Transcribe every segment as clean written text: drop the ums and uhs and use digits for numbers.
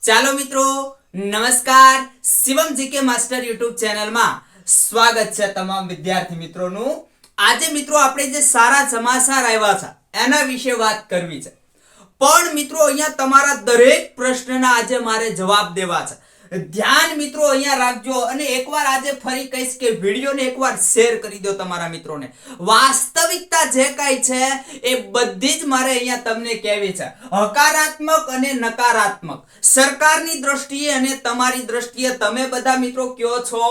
ચાલો મિત્રો, નમસ્કાર. શિવમ જીકે માસ્ટર યુટ્યુબ ચેનલમાં સ્વાગત છે તમામ વિદ્યાર્થી મિત્રોનું. આજે મિત્રો આપણે જે સારા સમાચાર આવ્યા છે એના વિશે વાત કરવી છે. પણ મિત્રો અહીંયા તમારા દરેક પ્રશ્નના આજે મારે જવાબ દેવા છે. ધ્યાન મિત્રો અહીંયા રાખજો અને એકવાર આજે ફરી કહીશ કે વિડિયોને એકવાર શેર કરી દો તમારા મિત્રોને. વાસ્તવિકતા જે કાંઈ છે એ બધી જ મારે અહીંયા તમને કહેવી છે, હકારાત્મક અને નકારાત્મક. સરકારની દ્રષ્ટિએ અને તમારી દ્રષ્ટિએ તમે બધા મિત્રો કયો છો,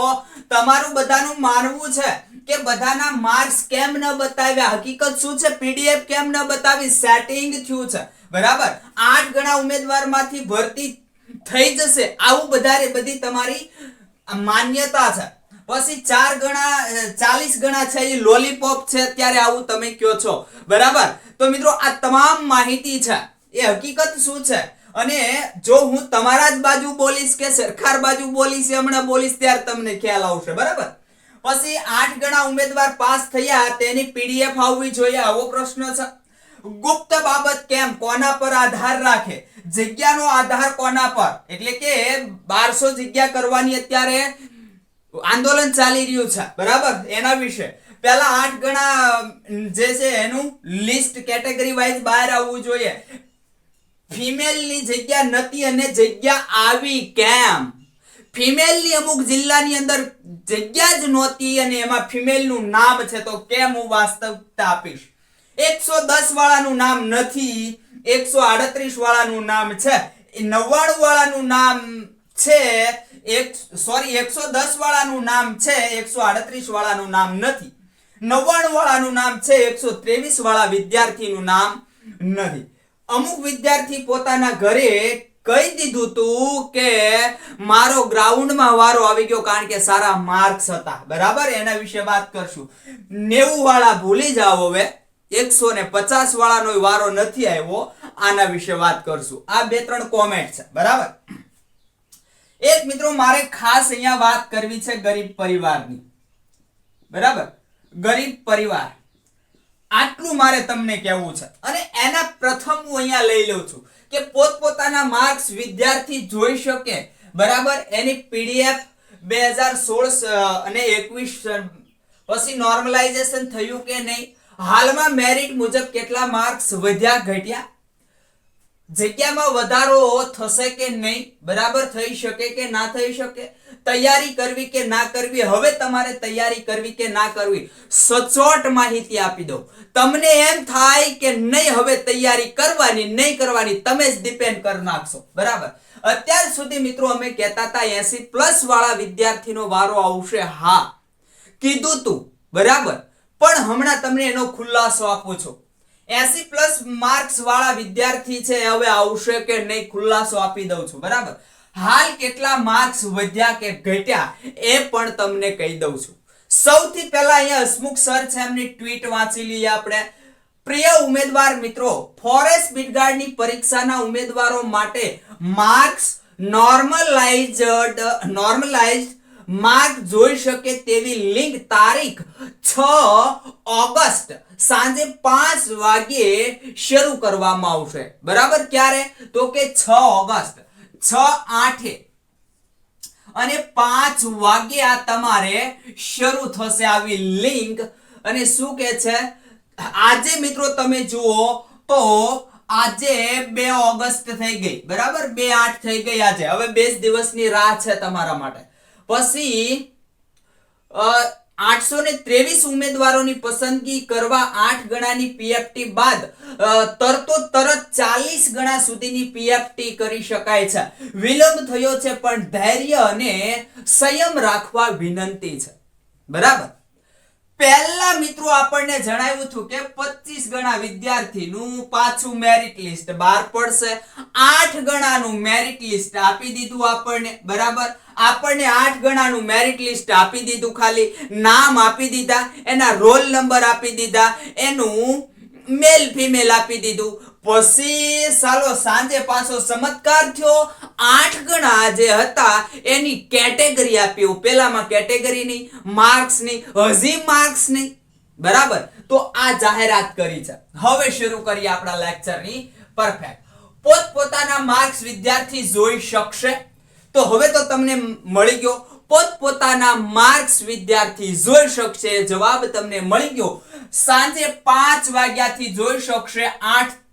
તમારું બધાનું માનવું છે કે બધાના માર્ક્સ કેમ ન બતાવ્યા, હકીકત શું છે, પીડીએફ કેમ ન બતાવી, સેટિંગ થયું છે બરાબર, 8 ગણા ઉમેદવારમાંથી ભરતી થઈ જશે, આવું બધી તમારી માન્યતા છે. પછી 4 ગણા 40 ગણા છે એ લોલીપોપ છે, અત્યારે આવું તમે કયો છો બરાબર. તો મિત્રો આ તમામ માહિતી છે એ હકીકત શું છે, અને જો હું તમારા જ બાજુ બોલીશ કે સરકાર બાજુ બોલીશ, હમણાં બોલીશ ત્યારે તમને ખ્યાલ આવશે બરાબર. પછી 8 ગણા ઉમેદવાર પાસ થયા તેની પીડીએફ આવવી જોઈએ, આવો પ્રશ્ન છે. ગુપ્ત બાબત કેમ, કોના પર આધાર રાખે, જગ્યાનો આધાર કોના પર, એટલે કે 1200 જગ્યા કરવાની અત્યારે આંદોલન ચાલી રહ્યું છે બરાબર, એના વિશે પહેલા 8 ગણા જે છે એનું લિસ્ટ કેટેગરી વાઇઝ બહાર આવવું જોઈએ. ફિમેલ ની જગ્યા નથી અને જગ્યા આવી કેમ, ફિમેલ ની અમુક જિલ્લાની અંદર જગ્યા જ નહોતી અને એમાં ફિમેલ નું નામ છે, તો કેમ હું વાસ્તવિકતા આપીશ. 110 વાળાનું નામ નથી, 138 વાળાનું નામ છે, 99 વાળાનું નામ છે, 110 વાળાનું નામ છે, 138 વાળાનું નામ નથી, 99 વાળાનું નામ છે, 123 વાળા વિદ્યાર્થીનું નામ નથી. અમુક વિદ્યાર્થી પોતાના ઘરે કહી દીધું તું કે મારો ગ્રાઉન્ડમાં વારો આવી ગયો કારણ કે સારા માર્ક્સ હતા બરાબર, એના વિશે વાત કરશું. 90 વાળા ભૂલી જાઓ, હવે 150 વાળાનો વારો નથી આવ્યો, આના વિશે વાત કરશું. આ 2-3 કોમેન્ટ છે બરાબર. એક મિત્રો મારે ખાસ અહીંયા વાત કરવી છે ગરીબ પરિવારની બરાબર, ગરીબ પરિવાર, આટલું મારે તમને કહેવું છે. અને એના પ્રથમ હું અહીંયા લઈ લઉં છું કે પોતપોતાના માર્ક્સ વિદ્યાર્થી જોઈ શકે બરાબર. એની પીડીએફ 2016 અને 21 પછી નોર્મલાઇઝેશન થયું કે નહીં, હાલમાં મેરિટ મુજબ કેટલા માર્ક્સ વધ્યા ઘટ્યા, જગ્યામાં વધારો થશે કે નહીં બરાબર, થઈ શકે કે ના થઈ શકે, તૈયારી કરવી કે ના કરવી, હવે તમારે તૈયારી કરવી કે ના કરવી, સચોટ માહિતી આપી દઉં. તમને એમ થાય કે નહીં હવે તૈયારી કરવાની નહીં કરવાની, તમે જ ડિપેન્ડ કરી નાખશો બરાબર. અત્યાર સુધી મિત્રો અમે કહેતા હતા 80+ વાળા વિદ્યાર્થીનો વારો આવશે, હા કીધું તું બરાબર, પણ હમણાં તમને એનો ખુલાસો આપું છું. 80+ માર્ક્સ વાળા વિદ્યાર્થી છે હવે આવશે કે નહીં, ખુલાસો આપી દઉં છું બરાબર. હાલ કેટલા માર્ક્સ વધ્યા કે ઘટ્યા એ પણ તમને કહી દઉં છું. સૌથી પહેલા અહીંયા હસમુખ સર છે, એમની ટ્વીટ વાંચી લઈએ આપણે. પ્રિય ઉમેદવાર મિત્રો, ફોરેસ્ટ બીટગાર્ડની પરીક્ષાના ઉમેદવારો માટે માર્ક્સ નોર્મલાઇઝ્ડ માર્ક જોઈ શકે તેવી લિંક તારીખ 6 ઓગસ્ટ સાંજે 5 વાગ્યે શરૂ કરવામાં આવશે બરાબર. ક્યારે, તો કે 6 ઓગસ્ટ 6/8 અને 5 વાગ્યે આ તમારે શરૂ થશે આવી લિંક. અને શું કે છે, આજે મિત્રો તમે જુઓ તો આજે 2 ઓગસ્ટ થઈ ગઈ બરાબર, 2/8 થઈ ગઈ આજે, હવે 2 દિવસની રાહ છે તમારા માટે. પછી 823 ઉમેદવારોની પસંદગી કરવા 8 ગણાની પીએફટી બાદ તરત 40 ગણા સુધીની પીએફટી કરી શકાય છે. વિલંબ થયો છે પણ ધૈર્ય અને સંયમ રાખવા વિનંતી છે બરાબર. પહેલા મિત્રો આપણને જણાવ્યું હતું કે 25 ગણા વિદ્યાર્થીનું પાછું મેરિટ લિસ્ટ બહાર પડશે. 8 ગણાનું મેરિટ લિસ્ટ આપી દીધું આપણને બરાબર. આપણને 8 ગણાનું મેરિટ લિસ્ટ આપી દીધું, ખાલી નામ આપી દીધા, એના રોલ નંબર આપી દીધા, એનું મેલ ફિમેલ આપી દીધું. પછી સાલો સાંજે પાછો ચમત્કાર થયો, 8 ગણા જે હતા એની કેટેગરી આપી. પેલામાં કેટેગરી નહીં, માર્ક્સ નહીં, હજી માર્ક્સ નહીં બરાબર. તો આ જાહેરાત કરી છે. હવે શરૂ કરીએ આપણા લેક્ચરની પરફેક્ટ. પોતપોતાના માર્ક્સ વિદ્યાર્થી જોઈ શકશે? તો હવે તો તમને મળી ગયો, પોતપોતાના માર્ક્સ વિદ્યાર્થી જોઈ શકશે. જવાબ તમને મળી ગયો. સાંજે 5 વાગ્યાથી જોઈ શકશે 8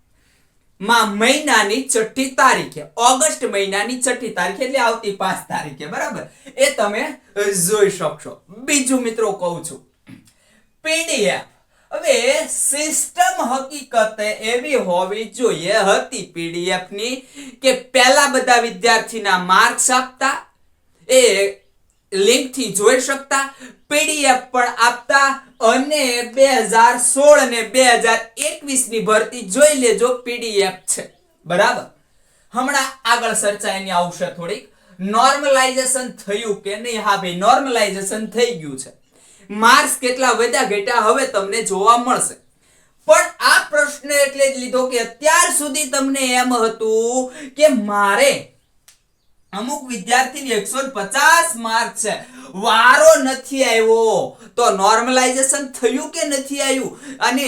મહિનાની 6ઠી તારીખે, ઓગસ્ટ મહિનાની 6ઠી તારીખે, એટલે આવતી 5 તારીખે. બરાબર, એ તમે જોઈ શકશો. બીજું મિત્રો કહું છું, પીડીએફ. હવે સિસ્ટમ હકીકતે એવી હોવી જોઈએ હતી પીડીએફ ની કે પહેલા બધા વિદ્યાર્થીના માર્ક્સ આપતા, એ લિંક થી જોઈ શકતા, પીડીએફ પણ આપતા, અને 2016 ને 2021 ની ભરતી જોઈ લેજો, પીડીએફ છે. બરાબર, હમણાં આગળ ચર્ચા એની આવશે થોડીક. નોર્મલાઇઝેશન થયું કે નહીં? હા ભાઈ, નોર્મલાઇઝેશન થઈ ગયું છે. માર્ક્સ કેટલા વધ્યા ઘટ્યા હવે તમને જોવા મળશે. પણ આ પ્રશ્ન એટલે જ લીધો કે અત્યાર સુધી તમને એમ હતું કે મારે અમુક વિદ્યાર્થીને 150 માર્ક છે, વારો નથી આવ્યો, તો નોર્મલાઇઝેશન થયું કે નથી આવ્યું? અને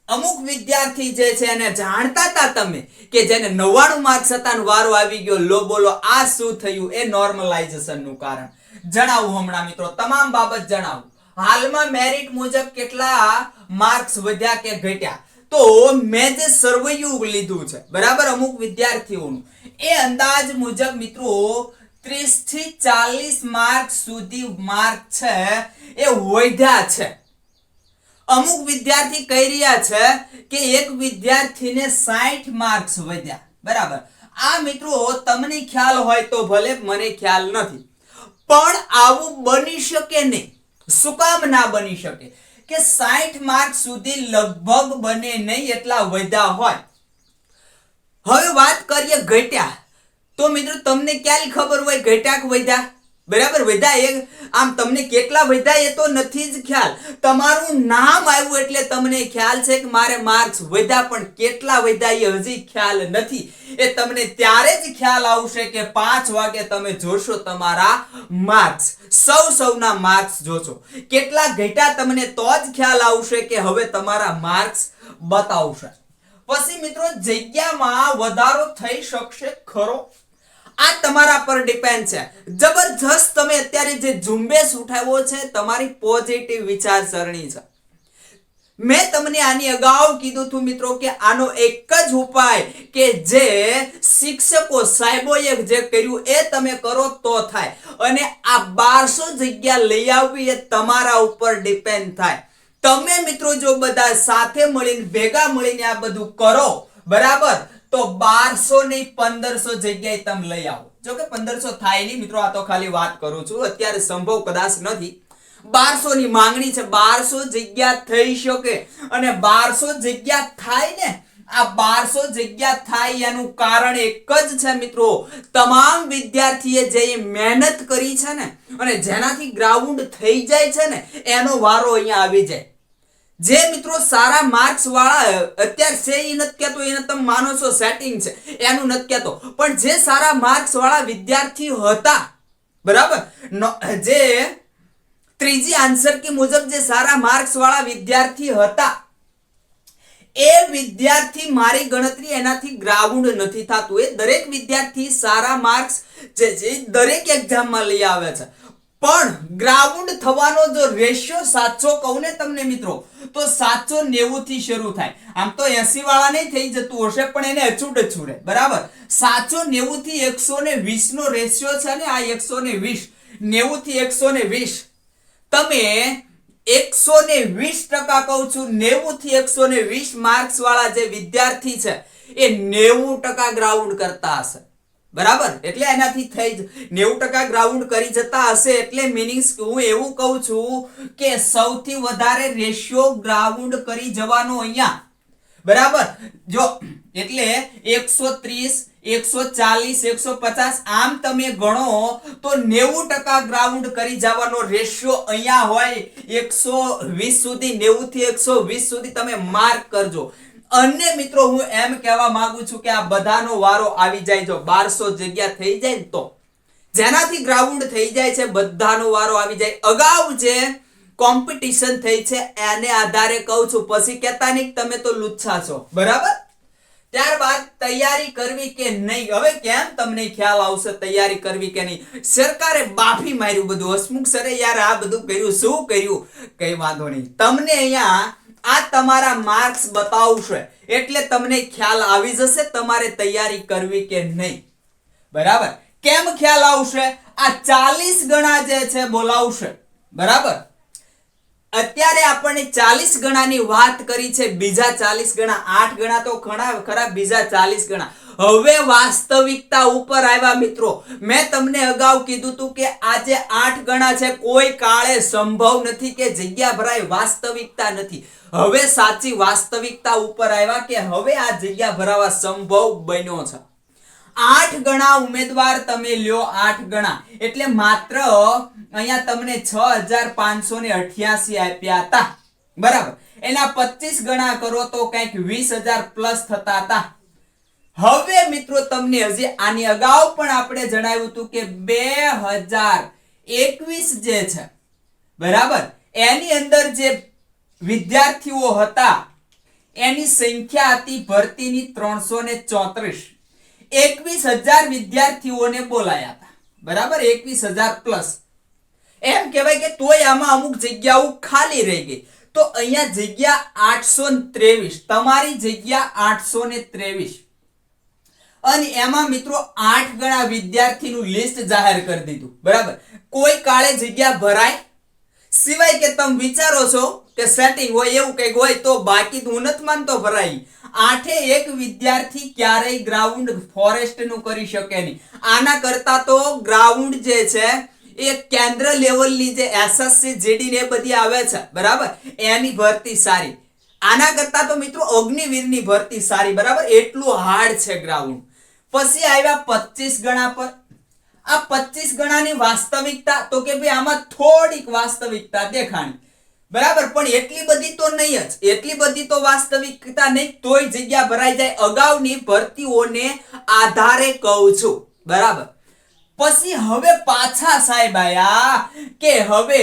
અમુક વિદ્યાર્થી જે છે એને જાણતા હતા તમે કે જેને 99 માર્ક્સ હતા ને વારો આવી ગયો, લો બોલો આ શું થયું? એ નોર્મલાઇઝેશન નું કારણ જણાવું હમણાં મિત્રો, તમામ બાબત જણાવું. હાલમાં મેરિટ મુજબ કેટલા માર્ક્સ વધ્યા કે ઘટ્યા, તો મેં જે સર્વેયું લીધું છે, બરાબર, અમુક વિદ્યાર્થીઓનું, એ અંદાજ મુજબ મિત્રો 30 થી 40 માર્ક સુધી માર્ક છે એ વધ્યા છે. અમુક વિદ્યાર્થી કહી રહ્યા છે કે એક વિદ્યાર્થીને 60 માર્ક્સ વધ્યા. બરાબર, આ મિત્રો તમને ખ્યાલ હોય તો ભલે, મને ખ્યાલ નથી, પણ આવું બની શકે નહીં. શું કામ ના બની શકે? કે 60 માર્ક સુધી લગભગ બને નહીં એટલા વધ્યા હોય. હવે વાત કરીએ ઘટ્યા, તો મિત્રો તમને ક્યારે ખબર હોય ઘટ્યા કે વધ્યા? બરાબર, વધ્યા એ આમ તમને કેટલા વધ્યા એ તો નથી જ ખ્યાલ. તમારું નામ આવ્યું એટલે તમને ખ્યાલ છે કે મારે માર્ક્સ વધ્યા, પણ કેટલા વધ્યા એ હજી ખ્યાલ નથી. એ તમને ત્યારે જ ખ્યાલ આવશે કે 5 વાગે તમે જોશો તમારા માર્ક્સ, સૌના માર્ક્સ જોશો. કેટલા ઘટ્યા તમને તો જ ખ્યાલ આવશે કે હવે તમારા માર્ક્સ બતાવશે. પછી મિત્રો જગ્યામાં વધારો થઈ શકશે ખરો? આ તમારા પર ડિપેન્ડ છે. જબરજસ્ત તમે અત્યારે જે ઝુંબેશ ઉઠાવ્યો છે, તમારી પોઝિટિવ વિચારસરણી છે. મેં તમને આની અગાઉ કીધું હતું મિત્રો કે આનો એક જ ઉપાય કે જે શિક્ષકો સાહેબોએ જે કર્યું એ તમે કરો તો થાય. અને આ 1200 જગ્યા લઈ આવવી એ તમારા ઉપર ડિપેન્ડ થાય. તમે મિત્રો જો બધા સાથે મળીને ભેગા મળીને આ બધું કરો, બરાબર, તો 1200 ની 1500 જગ્યાએ તમે લઈ આવો. જો કે 1500 થાય નહીં મિત્રો, આ તો ખાલી વાત કરું છું, અત્યારે સંભવ કદાચ નથી. 1200 ની માંગણી છે, 1200 જગ્યા થઈ શકે. અને 1200 જગ્યા થાય ને, આ 1200 જગ્યા થાય એનું કારણ એક જ છે મિત્રો, તમામ વિદ્યાર્થીએ જે મહેનત કરી છે ને, અને જેનાથી ગ્રાઉન્ડ થઈ જાય છે ને, એનો વારો અહીંયા આવી જાય. જે મિત્રો સારા માર્ક્સ વાળા અત્યારે છે એ નથી કહેતો, એને તમે માનો છો સેટિંગ છે એનું નથી કહેતો, પણ જે સારા માર્ક્સ વાળા વિદ્યાર્થી હતા, બરાબર, જે ત્રીજી આન્સર કી મુજબ જે સારા માર્ક્સ વાળા વિદ્યાર્થી હતા, એ વિદ્યાર્થી મારી ગણતરી એનાથી ગ્રાઉન્ડ નથી થતું. એ દરેક વિદ્યાર્થી સારા માર્ક્સ જે દરેક એક્ઝામમાં લઈ આવે છે, પણ ગ્રાઉન્ડ થવાનો જો રેશિયો સાચો કહું ને તમને મિત્રો, તો સાચો 90 થી શરૂ થાય. આમ તો 80 વાળા નહીં થઈ જતું હશે, પણ એને અચૂડ રહે. બરાબર, સાચો 90 થી 120 નો રેશિયો છે ને, આ 120, 90 થી 120. તમે 120% કહું છું, 90 થી 120 માર્ક્સ વાળા જે વિદ્યાર્થી છે એ 90% ગ્રાઉન્ડ કરતા હશે. બરાબર, એટલે એનાથી થઈ 90% ગ્રાઉન્ડ કરી જતા હશે, એટલે મીનિંગ્સ હું એવું કહું છું કે સૌથી વધારે રેશિયો ગ્રાઉન્ડ કરી જવાનો અહીંયા. બરાબર, જો એટલે 130, 140, 150 આમ તમે ગણો તો 90% ગ્રાઉન્ડ કરી જવાનો રેશિયો અહીંયા હોય. 120 સુધી, 90 થી 120 સુધી તમે માર્ક કરજો. અને મિત્રો હું એમ કહેવા માંગુ છું કે આ બધાનો વારો આવી જાય, જો 1200 જગ્યા થઈ જાય ને, તો જેનાથી ગ્રાઉન્ડ થઈ જાય છે બધાનો વારો આવી જાય. અગાઉ જે કોમ્પિટિશન થઈ છે એને આધારે કહું છું, પછી કહેતા નહીં તમે તો લુચ્છા છો. બરાબર, ત્યારબાદ તૈયારી કરવી કે નહીં. હવે કેમ તમને ખ્યાલ આવશે તૈયારી કરવી કે નહીં? સરકારે બાફી માર્યું બધું. હસમુખ સરે યાર આ બધું કર્યું, શું કર્યું? કઈ વાંધો નહીં, તમને અહીંયા આ તમારા માર્ક્સ બતાવશે એટલે તમને ખ્યાલ આવી જશે તમારે તૈયારી કરવી કે નહીં. બરાબર? કેમ ખ્યાલ આવશે? આ 40 ગણા જે છે બોલાવશે. બરાબર? અત્યારે આપણને 40 ગણાની વાત કરી છે. બીજા 40 ગણા, 8 ગણા તો ખરા, બીજા 40 ગણા. હવે વાસ્તવિકતા ઉપર આવ્યા મિત્રો. મેં તમને અગાઉ કીધું હતું કે આ જે 8 ગણા છે કોઈ કાળે સંભવ નથી કે જગ્યા ભરાય, વાસ્તવિકતા નથી. હવે સાચી વાસ્તવિકતા ઉપર આવ્યા કે હવે આ જગ્યા ભરાવા સંભવ બન્યો છે. 8 ગણા ઉમેદવાર તમે લ્યો, 8 ગણા એટલે માત્ર અહીંયા તમને 6588 આપ્યા હતા. બરાબર? એના 25 ગણા કરો તો કંઈક 20000 પ્લસ થતા હતા. હવે મિત્રો તમને હજી આની અગાઉ પણ આપણે જણાવ્યું હતું કે 2021 જે છે, બરાબર, એની અંદર જે વિદ્યાર્થીઓ હતા એની સંખ્યા હતી ભરતીની 334. 21000 વિદ્યાર્થીઓને બોલાયા હતા. બરાબર? 21000 પ્લસ. એમ કહેવાય કે તોય આમાં અમુક જગ્યાઓ ખાલી રહી ગઈ. તો અહીંયા જગ્યા 823, તમારી જગ્યા 823. અને એમાં મિત્રો 8 ગણા વિદ્યાર્થીનું લિસ્ટ જાહેર કરી દીધું. બરાબર? કોઈ કાળે જગ્યા ભરાય? સિવાય કે તમે વિચારો છો કે સેટિંગ હોય એવું કંઈક હોય તો, બાકી તો હું નથી માનતો ભરાય. 8 વિદ્યાર્થી ક્યારેય ગ્રાઉન્ડ ફોરેસ્ટ નું કરી શકે નહીં. આના કરતા તો ગ્રાઉન્ડ જે છે એ કેન્દ્ર લેવલની જે એસએસસી જીડી ને બધી આવે છે, બરાબર, એની ભરતી સારી. આના કરતા તો મિત્રો અગ્નિવીરની ભરતી સારી. બરાબર? એટલું હાર્ડ છે ગ્રાઉન્ડ. પછી આવ્યા 25 ગણા પર. આ 25 ગણાની વાસ્તવિકતા તો કે ભાઈ આમાં થોડીક વાસ્તવિકતા દેખાણી. બરાબર? પણ એટલી બધી તો નહીં જ, એટલી બધી તો વાસ્તવિકતા નહીં, તોય જગ્યા ભરાઈ જાય. અગાઉની ભરતીઓને આધારે કહું છું. બરાબર? પછી હવે પાછા સાહેબ આયા કે હવે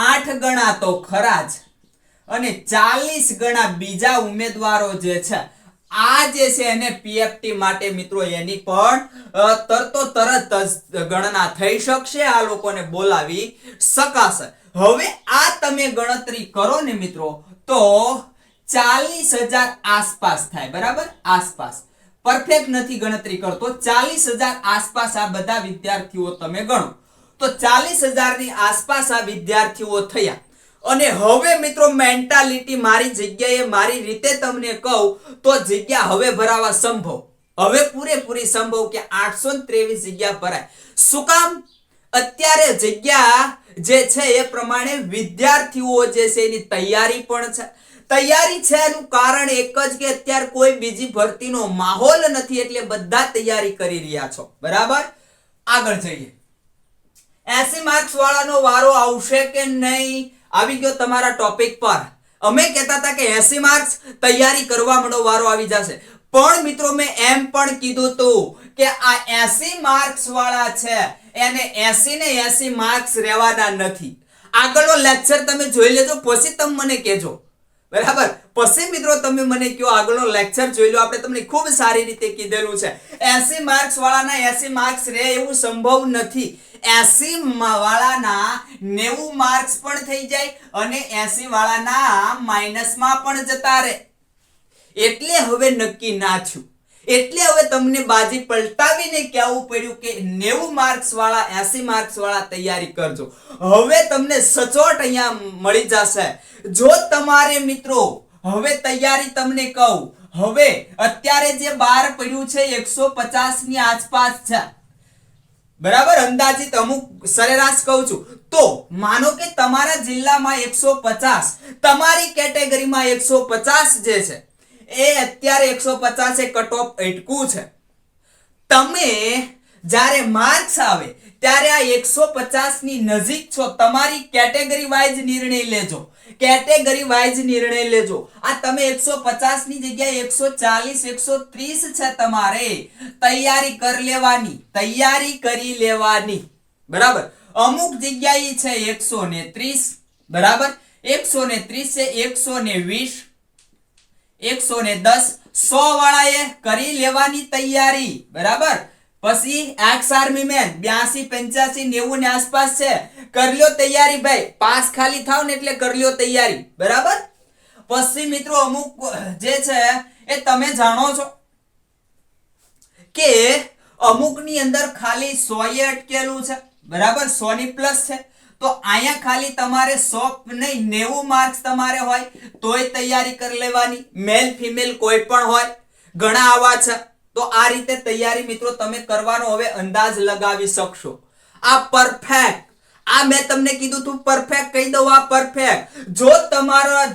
8 ગણા તો ખરા જ અને 40 ગણા બીજા ઉમેદવારો જે છે, આ જે છે એને પીએફટી માટે મિત્રો એની પણ તરત જ ગણના થઈ શકશે. આ લોકોને બોલાવી શકાશે. હવે આ તમે ગણતરી કરો ને મિત્રો તો 40000 આસપાસ થાય. બરાબર? આસપાસ. પરફેક્ટ નથી ગણતરી કરતો. 40000 આસપાસ આ બધા વિદ્યાર્થીઓ તમે ગણો તો 40000 ની આસપાસ આ વિદ્યાર્થીઓ થયા. અને હવે મિત્રો મેન્ટાલિટી મારી જગ્યાએ મારી રીતે તમને કહું તો જગ્યા હવે ભરાવા સંભવ. હવે પૂરેપૂરી સંભવ કે 823 જગ્યા ભરાય. શું કામ? અત્યારે જગ્યા જે છે એ પ્રમાણે વિદ્યાર્થીઓ જે છે એની તૈયારી પણ છે. તૈયારી છે એનું કારણ એક જ કે અત્યારે કોઈ બીજી ભરતીનો માહોલ નથી એટલે બધા તૈયારી કરી રહ્યા છો. બરાબર? આગળ જઈએ. 80 માર્ક્સ વાળાનો વારો આવશે કે નહીં? આવી ગયો તમારા ટોપિક પર. અમે કહેતા હતા કે 80 માર્ક્સ તૈયારી કરવા માંડો, વારો આવી જશે. પણ મિત્રો મેં એમ પણ કીધું હતું કે આ 80 માર્ક્સ વાળા છે એને 80 ને 80 માર્ક્સ રહેવાના નથી. આગળનો લેક્ચર તમે જોઈ લેજો પછી તમે મને કહેજો. બરાબર? પછી મિત્રો તમે મને કહો આગળનો લેક્ચર જોઈ લો. આપણે તમને ખૂબ સારી રીતે કીધેલું છે 80 માર્ક્સ વાળાના 80 માર્ક્સ રહે એવું સંભવ નથી. 80 વાળાના 90 માર્ક્સ પણ થઈ જાય અને 80 વાળાના માઇનસમાં પણ જતા રહે. એટલે હવે નક્કી ના થયું. એટલે હવે તમને બાજી પલટાવીને કહેવું પડ્યું કે 90 માર્ક્સ વાળા 80 માર્ક્સ વાળા તૈયારી કરજો. હવે તમને સચોટ અહીંયા મળી જશે. જો તમારે મિત્રો હવે તૈયારી તમને કહું, હવે અત્યારે જે બહાર પડ્યું છે 150 ની આસપાસ છે. બરાબર? અંદાજિત અમુક સરેરાશ કહું છું. તો માનો કે તમારા જિલ્લામાં 150, તમારી કેટેગરીમાં 150 જે છે એ અત્યારે 150 એ કટ ઓફ અટકું છે. તમે જ્યારે માર્ક્સ આવે ત્યારે આ 150 ની નજીક છો. તમારી કેટેગરી વાઇઝ નિર્ણય લેજો. કેટેગરી વાઇઝ નિર્ણય લેજો. આ તમે 150 ની જગ્યાએ 140 130 છે તમારે તૈયારી કરી લેવાની. તૈયારી કરી લેવાની. બરાબર? અમુક જગ્યાએ છે 130. બરાબર? 130 છે, 120, 110 100 વાળાએ કરી લેવાની તૈયારી બરાબર. પછી એક્સ આર્મી મેન 82 85 90 ની આસપાસ છે, કરી લ્યો તૈયારી ભાઈ. પાસ ખાલી થાવ ને એટલે કરી લ્યો તૈયારી બરાબર. પછી મિત્રો અમુક જે છે એ તમે જાણો છો કે અમુક ની અંદર ખાલી 100 એ અટકેલું છે બરાબર, 100 ની પ્લસ છે. તો અહીંયા ખાલી તમારે 100 નહીં 90 માર્ક્સ તમારે હોય તોય તૈયારી કરી લેવાની, મેલ ફિમેલ કોઈ પણ હોય, ઘણા આવા છે. તો આ રીતે તૈયારી મિત્રો તમે કરવાનો હવે અંદાજ લગાવી શકશો. આ પરફેક્ટ, આ મેં તમને કીધું તું પરફેક્ટ કહી દઉં, આ પરફેક્ટ. જો તમારા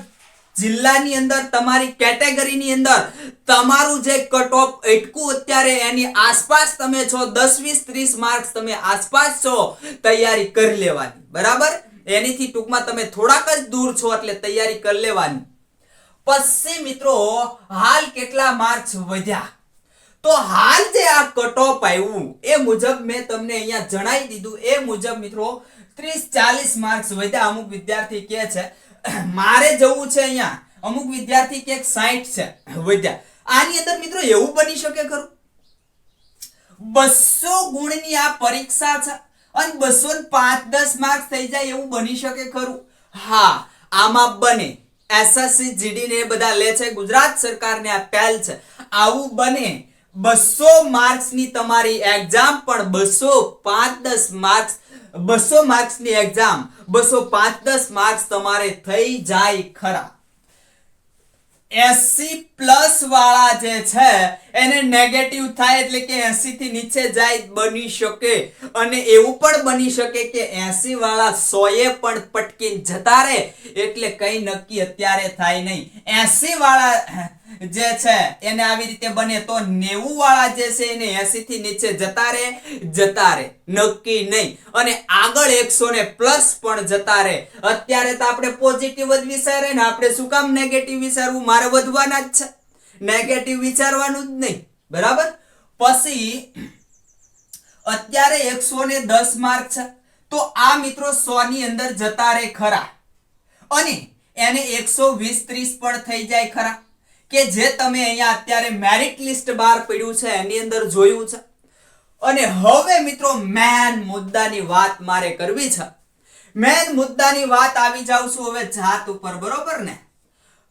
જિલ્લાની અંદર તમારી કેટેગરીની અંદર તમારું જે કટ ઓફ અટકું અત્યારે એની આસપાસ તમે છો, 10 20 30 માર્ક્સ તમે આસપાસ છો, તૈયારી કરી લેવાની બરાબર. એનીથી ટૂંકમાં તમે થોડાક જ દૂર છો એટલે તૈયારી કરી લેવાની. પછી મિત્રો હાલ કેટલા માર્ક્સ વધ્યા, તો હાલ જે આ કટ ઓફ આવ્યું એ મુજબ મેં તમને અહીંયા જણાવી દીધું. એ મુજબ મિત્રો 30 40 માર્ક્સ વધ્યા. અમુક વિદ્યાર્થી કહે છે મારે જવું છે અહીંયા, અમુક વિદ્યાર્થી કે 60 છે વધ્યા. આની અંદર મિત્રો એવું બની શકે ખરું? 200 ગુણની આ પરીક્ષા છે અને 205-10 માર્ક્સ થઈ જાય એવું બની શકે ખરું? હા, આમાં બને. એસએસસી જીડી ને બધા લે છે, ગુજરાત સરકારને આ પહેલ છે, આવું બને. 200 માર્ક્સની તમારી એક્ઝામ પણ 205-10 માર્ક્સ, 200 માર્ક્સની એક્ઝામ 205-10 માર્ક્સ તમારે થઈ જાય ખરા. 80+ વાળા જે છે એને નેગેટિવ થાય એટલે કે 80 થી નીચે જાય બની શકે, અને એવું પણ બની શકે કે 80 વાળા 100 એ પણ પટકીને જતા રહે, એટલે કઈ નક્કી અત્યારે થાય નહીં. 80 વાળા જે છે એને આવી રીતે બને તો 90 વાળા જે છે એને 80 થી નીચે જતા રહે નક્કી નહીં, અને આગળ 100 ને પ્લસ પણ જતા રહે. અત્યારે તો આપણે પોઝિટિવ જ વિચારે ને, આપણે શું કામ નેગેટિવ વિચારવું? મારે વધવાના જ છે, નેગેટિવ વિચારવાનું જ નહીં બરાબર. પછી અત્યારે 110 માર્ક છે તો આ મિત્રો 100 ની અંદર જતા રહે ખરા, અને એને 120-30 પણ થઈ જાય ખરા, કે જે તમે અહીંયા અત્યારે મેરિટ લિસ્ટ બહાર પડ્યું છે એની અંદર જોયું છે. અને હવે મિત્રો મેન મુદ્દાની વાત મારે કરવી છે. મેન મુદ્દાની વાત આવી જાઉં છું હવે જાત ઉપર બરોબર ને.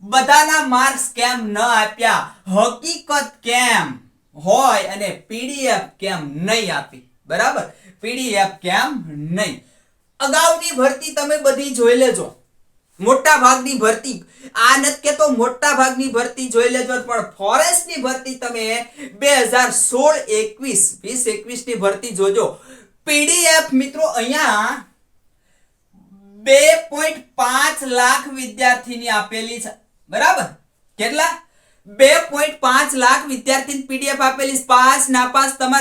બધાના માર્ક્સ કેમ ન આપ્યા, હકીકત કેમ હોય અને પીડીએફ કેમ નહીં આપી બરાબર. પીડીએફ કેમ નહીં? અગાઉની ભરતી તમે બધી જોઈ લેજો, મોટા ભાગની ભરતી, આ નથી કેતો મોટા ભાગની ભરતી જોઈ લેજો, પણ ફોરેસ્ટની ભરતી તમે 2016-21 ની ભરતી જોજો. પીડીએફ મિત્રો અહીંયા 2.5 લાખ વિદ્યાર્થીની આપેલી છે બરાબર. કેટલા? 2.5 લાખ વિદ્યાર્થીની પીડીએફ આપેલી. પાસ નાપાસ તમે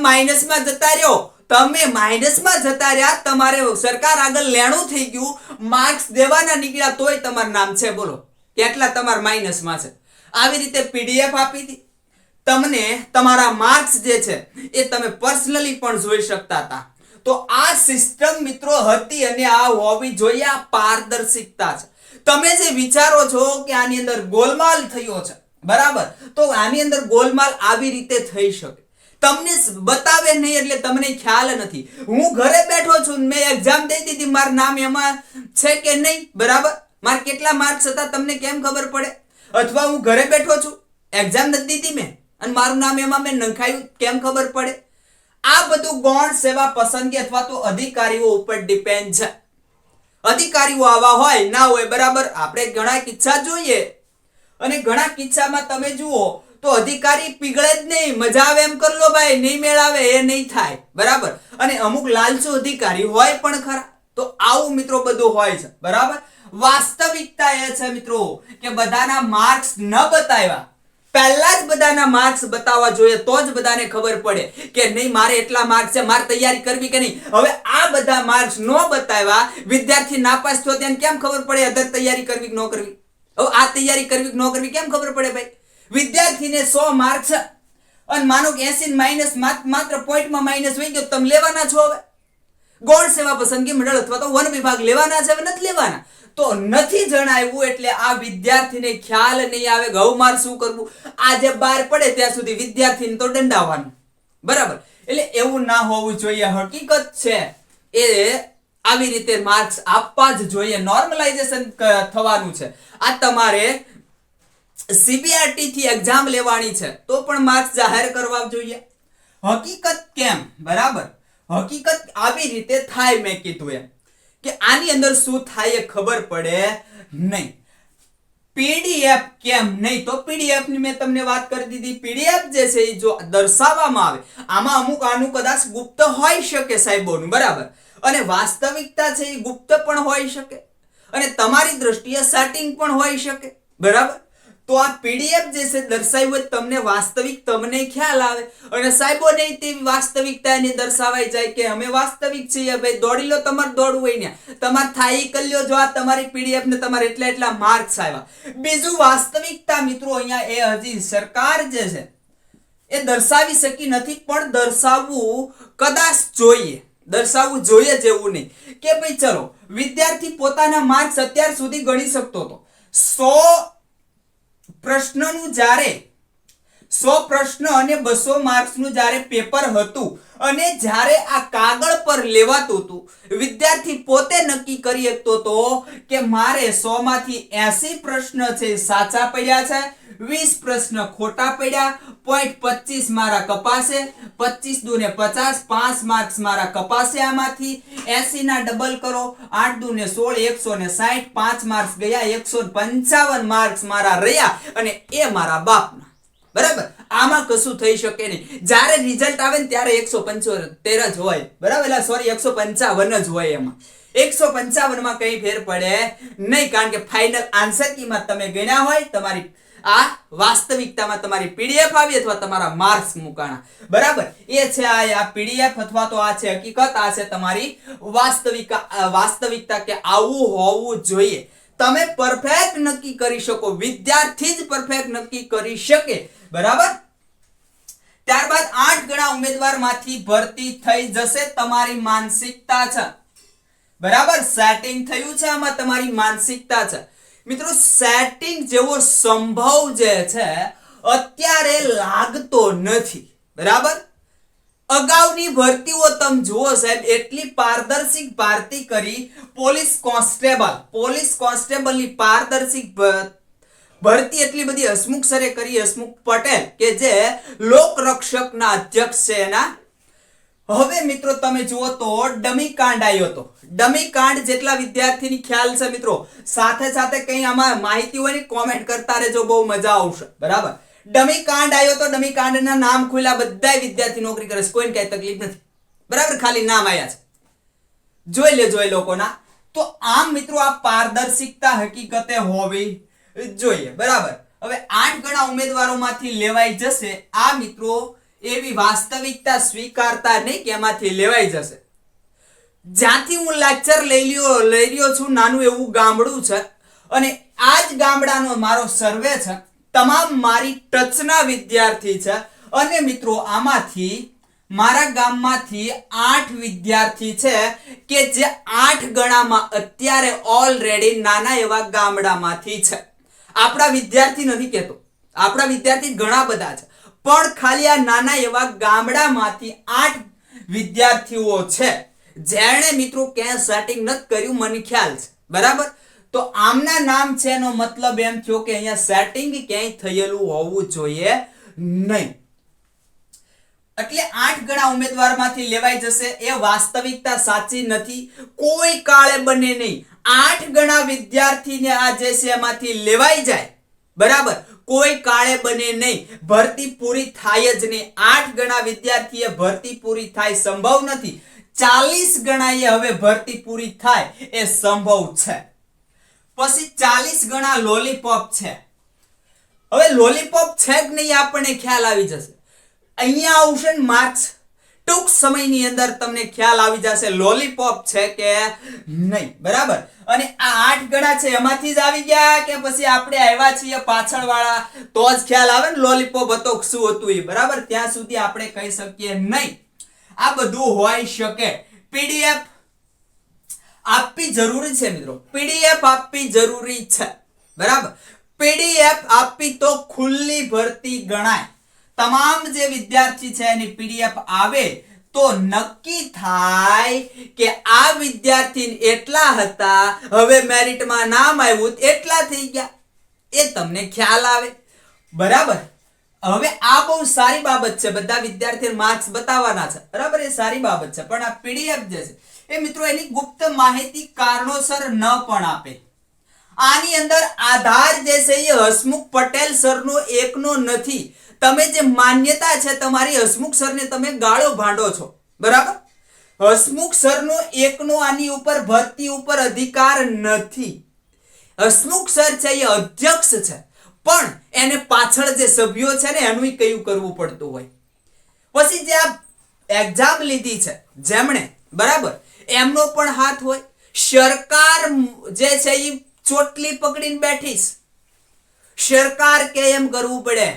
માઇનસમાં જતા રહ્યો, તમે માઇનસમાં જતા રહ્યા, તમારે સરકાર આગળ લેણું થઈ ગયું, માર્ક્સ દેવાના નીકળ્યા તોય તમારું નામ છે, બોલો કેટલા તમારા માઇનસમાં છે. આવી રીતે પીડીએફ આપી હતી તમને, તમારા માર્ક્સ જે છે એ તમે પર્સનલી પણ જોઈ શકતા હતા. તો આ સિસ્ટમ મિત્રો હતી અને આ હોવી જોઈએ. આ પારદર્શિકતા છે. તમે જે વિચારો છો કે આની અંદર ગોલમાલ થયો છે બરાબર, તો આની અંદર ગોલમાલ આવી રીતે થઈ શકે, તમને બતાવે નહીં એટલે તમને ખ્યાલ નથી. હું ઘરે બેઠો છું, મેં એક્ઝામ દઈ દીધી, મારું નામ એમાં છે કે નહીં બરાબર, મારે કેટલા માર્ક્સ હતા તમને કેમ ખબર પડે? અથવા હું ઘરે બેઠો છું, એક્ઝામ નથી દીધી મેં અને મારું નામ એમાં મેં નંખાયું, કેમ ખબર પડે? આ બધું ગૌણ સેવા પસંદગી અથવા તો અધિકારીઓ ઉપર ડિપેન્ડ છે. અધિકારીઓ આવા હોય ના હોય બરાબર. આપણે ઘણા કિસ્સા જોઈએ અને ઘણા કિસ્સામાં તમે જુઓ તો અધિકારી પીગળે જ નહીં, મજા આવે એમ કર લો ભાઈ, નહીં મેળાવે એ નહીં થાય બરાબર. અને અમુક લાલચુ અધિકારી હોય પણ ખરા. તો આવું મિત્રો બધું હોય છે બરાબર. વાસ્તવિકતા એ છે મિત્રો કે બધાના માર્ક્સ ન બતાવ્યા, પહેલા જ બધાના માર્ક્સ બતાવવા જોઈએ તો જ બધાને ખબર પડે કે નહીં મારે એટલા માર્ક્સ છે, મારે તૈયારી કરવી કે નહીં. હવે આ બધા માર્ક્સ ન બતાવ્યા, વિદ્યાર્થી નાપાસ થયો તેને કેમ ખબર પડે અધર તૈયારી કરવી કે ન કરવી? હવે આ તૈયારી કરવી કે ન કરવી કેમ ખબર પડે ભાઈ? વિદ્યાર્થીને 100 માર્ક્સ છે અને માનો કે 80 માઇનસ માત્ર પોઈન્ટમાં માઇનસ વહી ગયો, તમે લેવાના છો હવે ગૌણ સેવા પસંદગી મંડળ અથવા તો વન વિભાગ લેવાના છે નથી લેવાના. તો નથી જણાવ્યું એટલે આ વિદ્યાર્થીને ખ્યાલ નહીં આવે કે હવે મારે શું કરવું. આજે બહાર પડે ત્યાં સુધી વિદ્યાર્થીને તો દંડાવવાનું. બરાબર, એટલે એવું ના હોવું જોઈએ. હકીકત છે એ આવી રીતે માર્ક્સ આપવા જ જોઈએ. નોર્મલાઇઝેશન થવાનું છે. આ તમારે સીબીઆરટી થી એક્ઝામ લેવાની છે તો પણ માર્ક્સ જાહેર કરવા જોઈએ. હકીકત કેમ? બરાબર, હકીકત આવી રીતે થાય. મેં કીધું એમ કે આની અંદર શું થાય એ ખબર પડે નહીં. પીડીએફ કેમ નહીં? તો પીડીએફ ની મેં તમને વાત કરી દીધી. પીડીએફ જે છે એ જો દર્શાવવામાં આવે, આમાં અમુક આનું કદાચ ગુપ્ત હોઈ શકે સાહેબોનું. બરાબર, અને વાસ્તવિકતા છે એ ગુપ્ત પણ હોઈ શકે અને તમારી દ્રષ્ટિએ સેટિંગ પણ હોઈ શકે. બરાબર, તો આ પીડીએફ જે છે દર્શાવ્યું હોય તમને વાસ્તવિક તમને ખ્યાલ આવે અને સાહેબોને તેવી વાસ્તવિકતા એની દર્શાવાઈ જાય કે અમે વાસ્તવિક છીએ ભાઈ, દોડી લો. તમારે દોડવું હોય ને તમારે થાય કલ્યો જો આ તમારી પીડીએફ ને તમારે એટલા માર્ક્સ આવ્યા. બીજું વાસ્તવિકતા મિત્રો અહીંયા એ હજી સરકાર જે છે એ દર્શાવી શકી નથી, પણ દર્શાવવું કદાચ જોઈએ. દર્શાવવું જોઈએ જેવું નહીં કે ભાઈ ચલો વિદ્યાર્થી પોતાના માર્ક્સ અત્યાર સુધી ગણી શકતો હતો. 100 પ્રશ્નનું જ્યારે 100 પ્રશ્ન અને 200 માર્ક્સનું જ્યારે પેપર હતું અને જ્યારે આ કાગળ પર લેવાતું હતું, વિદ્યાર્થી પોતે નક્કી કરી શકતો હતો કે મારે 100 માંથી 80 પ્રશ્ન છે સાચા પડ્યા છે, 20 પ્રશ્ન ખોટા પડ્યા, 0.25 મારા કપાસે, 25 દુને 50, 5 માર્ક્સ મારા કપાસે. આમાંથી 80 ના ડબલ કરો, 8 દુને 16, 160, 5 માર્ક્સ ગયા, 155 માર્ક્સ મારા રહ્યા અને એ મારા બાપના. બરાબર, આમાં કશું થઈ શકે નહીં. જ્યારે રિઝલ્ટ આવે ને ત્યારે 175 જ હોય. બરાબર, સોરી 155 જ હોય. એમાં 155 માં કઈ ફેર પડે નહીં, કારણ કે ફાઇનલ આન્સર કીમાં તમે ગણ્યા હોય, તમારી આ વાસ્તવિકતામાં તમારી પીડીએફ આવી અથવા તમારા માર્ક્સ મુકાણા. બરાબર, એ છે આ પીડીએફ અથવા તો આ છે હકીકત. આ છે તમારી વાસ્તવિકતા કે આવું હોવું જોઈએ. તમે પરફેક્ટ નક્કી કરી શકો, વિદ્યાર્થી જ પરફેક્ટ નક્કી કરી શકે. બરાબર, ત્યારબાદ 8 ગણા ઉમેદવારમાંથી ભરતી થઈ જશે. તમારી માનસિકતા છે. બરાબર, સેટિંગ થયું છે, આમાં તમારી માનસિકતા છે. મિત્રો સેટિંગ જેવો સંભવ જે છે અત્યારે લાગતો નથી. બરાબર, અગાઉની ભરતીઓ તમે જુઓ સાહેબ, એટલી પારદર્શક ભરતી કરી. પોલીસ કોન્સ્ટેબલની પારદર્શક ભરતી એટલી બધી હસમુખ સરે કરી. હસમુખ પટેલ કે જે લોકરક્ષકના અધ્યક્ષ છે એના. હવે મિત્રો તમે જુઓ તો ડમી કાંડ આવ્યો હતો. ડમી કાંડ જેટલા વિદ્યાર્થીની ખ્યાલ છે મિત્રો, સાથે સાથે કઈ આમાં માહિતી હોય ને કોમેન્ટ કરતા રહેજો, બહુ મજા આવશે. બરાબર, ડમી કાંડ આવ્યો તો ડમી કાંડના નામ ખોલ્યા, બધા વિદ્યાર્થી નોકરી કરે છે, કોઈને કઈ તકલીફ નથી. બરાબર, ખાલી નામ આવ્યા છે, જોઈ લેજો એ લોકોના. તો આમ મિત્રો આ પારદર્શિકતા હકીકતે હોવી જોઈએ. બરાબર, હવે 8 ગણા ઉમેદવારોમાંથી લેવાઈ જશે. આ મિત્રો એવી વાસ્તવિકતા સ્વીકારતા નહીં કે એમાંથી લેવાઈ જશે. જ્યાંથી હું લેક્ચર લઈ રહ્યો છું, નાનું એવું ગામડું છે અને આ જ ગામડાનો મારો સર્વે છે. તમામ મારી ટચના વિદ્યાર્થી છે અને મિત્રો આમાંથી મારા ગામમાંથી 8 વિદ્યાર્થી છે કે જે 8 ગણામાં અત્યારે ઓલરેડી નાના એવા ગામડામાંથી છે. આપણા વિદ્યાર્થી નથી કહેતો, આપણા વિદ્યાર્થી ઘણા બધા છે, પણ ખાલી આ નાના એવા ગામડામાંથી 8 વિદ્યાર્થીઓ છે જેણે મિત્રો ક્યાંય સેટિંગ નથી કર્યું, મને ખ્યાલ છે. બરાબર, તો આમના નામ છે એનો મતલબ એમ થયો કે અહીંયા સેટિંગ ક્યાંય થયેલું હોવું જોઈએ નહીં. એટલે 8 ગણા ઉમેદવારમાંથી લેવાઈ જશે એ વાસ્તવિકતા સાચી નથી, કોઈ કાળે બને નહીં. 8 ગણા વિદ્યાર્થીને આ જે છે એમાંથી લેવાઈ જાય. બરાબર, કોઈ કાળે બને નહીં. ભરતી પૂરી થાય જ નહીં. 8 ગણા વિદ્યાર્થીએ ભરતી પૂરી થાય સંભવ નથી. 40 ગણાએ હવે ભરતી પૂરી થાય એ સંભવ છે. પછી 40 ગણા લોલીપોપ છે. હવે લોલીપોપ છે કે નહીં આપણને ખ્યાલ આવી જશે. અહીંયા આવશે ને માર્ક્સ, ટૂંક સમયની અંદર તમને ખ્યાલ આવી જશે લોલીપોપ છે કે નહીં. બરાબર, અને આ 8 ગણા છે એમાંથી જ આવી ગયા કે પછી આપણે આવ્યા છીએ પાછળ વાળા તો જ ખ્યાલ આવે ને લોલીપોપ હતો શું હતું એ. બરાબર, ત્યાં સુધી આપણે કહી શકીએ નહીં. આ બધું હોઈ શકે પીડીએફ આપવી જરૂરી છે મિત્રો, પીડીએફ આપવી જરૂરી છે, બરાબર. પીડીએફ આપવી તો ખુલ્લી ભરતી ગણાય. તમામ જે વિદ્યાર્થી છે એની પીડીએફ આવે તો નક્કી થાય કે આ વિદ્યાર્થી એટલા હતા, હવે મેરિટમાં નામ આવ્યું એટલા થઈ ગયા, એ તમને ખ્યાલ આવે, બરાબર. હવે આ બહુ સારી બાબત છે, બધા વિદ્યાર્થી માર્ક્સ બતાવવાના છે, બરાબર, એ સારી બાબત છે. પણ આ પીડીએફ જે છે એ મિત્રો એની ગુપ્ત માહિતી કારણોસર ન પણ આપે. આની અંદર આધાર જે છે એ હસમુખ પટેલ સરનો એકનો નથી. તમે જે માન્યતા છે તમારી હસમુખ સરને તમે ગાળો ભાંડો છો, બરાબર. હસમુખ સરનો એકનો આની ઉપર ભરતી ઉપર અધિકાર નથી. હસમુખ સર છે એ અધ્યક્ષ છે, પણ એને પાછળ જે સભ્યો છે ને એનું કયું કરવું પડતું હોય. પછી જે આ એક્ઝામ લીધી છે જેમણે, બરાબર, એમનો પણ હાથ હોય. સરકાર જે છે એ ચોટલી પકડીને બેઠીશ, સરકાર કે એમ કરવું પડે.